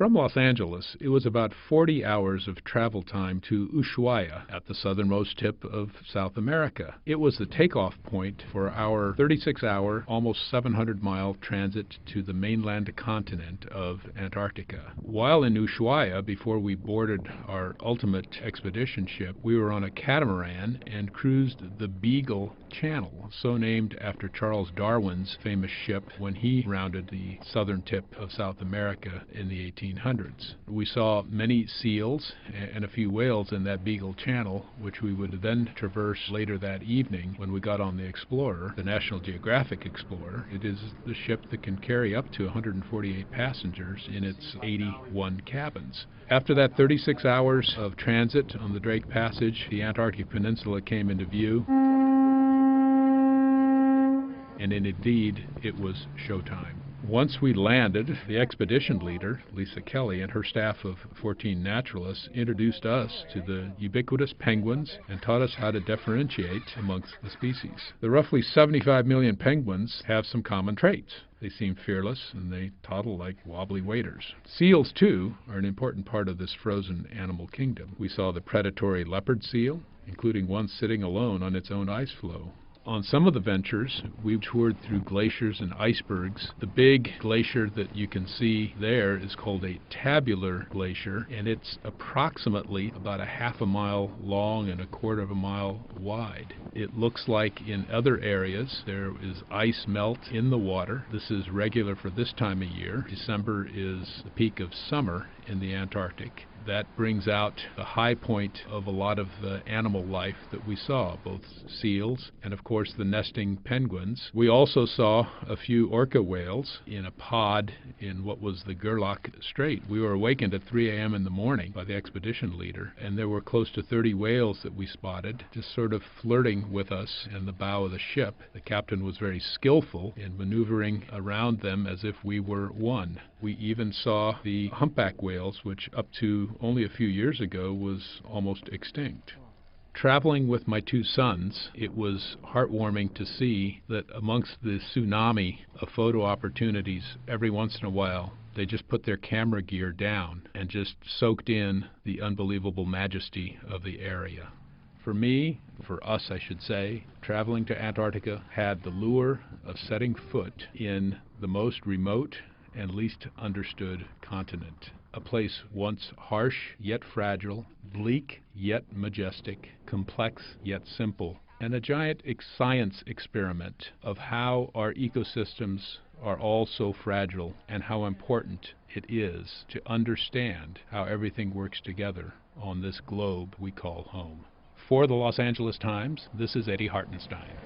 From Los Angeles, it was about 40 hours of travel time to Ushuaia at the southernmost tip of South America. It was the takeoff point for our 36-hour, almost 700-mile transit to the mainland continent of Antarctica. While in Ushuaia, before we boarded our ultimate expedition ship, we were on a catamaran and cruised the Beagle Channel, so named after Charles Darwin's famous ship when he rounded the southern tip of South America in the 1800s. We saw many seals and a few whales in that Beagle Channel, which we would then traverse later that evening when we got on the Explorer, the National Geographic Explorer. It is the ship that can carry up to 148 passengers in its 81 cabins. After that 36 hours of transit on the Drake Passage, the Antarctic Peninsula came into view. And indeed, it was showtime. Once we landed, the expedition leader, Lisa Kelly, and her staff of 14 naturalists introduced us to the ubiquitous penguins and taught us how to differentiate amongst the species. The roughly 75 million penguins have some common traits. They seem fearless and they toddle like wobbly waders. Seals, too, are an important part of this frozen animal kingdom. We saw the predatory leopard seal, including one sitting alone on its own ice floe. On some of the ventures, we toured through glaciers and icebergs. The big glacier that you can see there is called a tabular glacier, and it's approximately about a half a mile long and a quarter of a mile wide. It looks like in other areas there is ice melt in the water. This is regular for this time of year. December is the peak of summer in the Antarctic. That brings out the high point of a lot of the animal life that we saw, both seals and, of course, the nesting penguins. We also saw a few orca whales in a pod in what was the Gerlach Strait. We were awakened at 3 a.m. in the morning by the expedition leader, and there were close to 30 whales that we spotted, just sort of flirting with us in the bow of the ship. The captain was very skillful in maneuvering around them as if we were one. We even saw the humpback whales, which up to only a few years ago was almost extinct. Traveling with my two sons, it was heartwarming to see that amongst the tsunami of photo opportunities, every once in a while, they just put their camera gear down and just soaked in the unbelievable majesty of the area. For me, for us I should say, traveling to Antarctica had the lure of setting foot in the most remote and least understood continent. A place once harsh yet fragile, bleak yet majestic, complex yet simple, and a giant science experiment of how our ecosystems are all so fragile and how important it is to understand how everything works together on this globe we call home. For the Los Angeles Times, this is Eddie Hartenstein.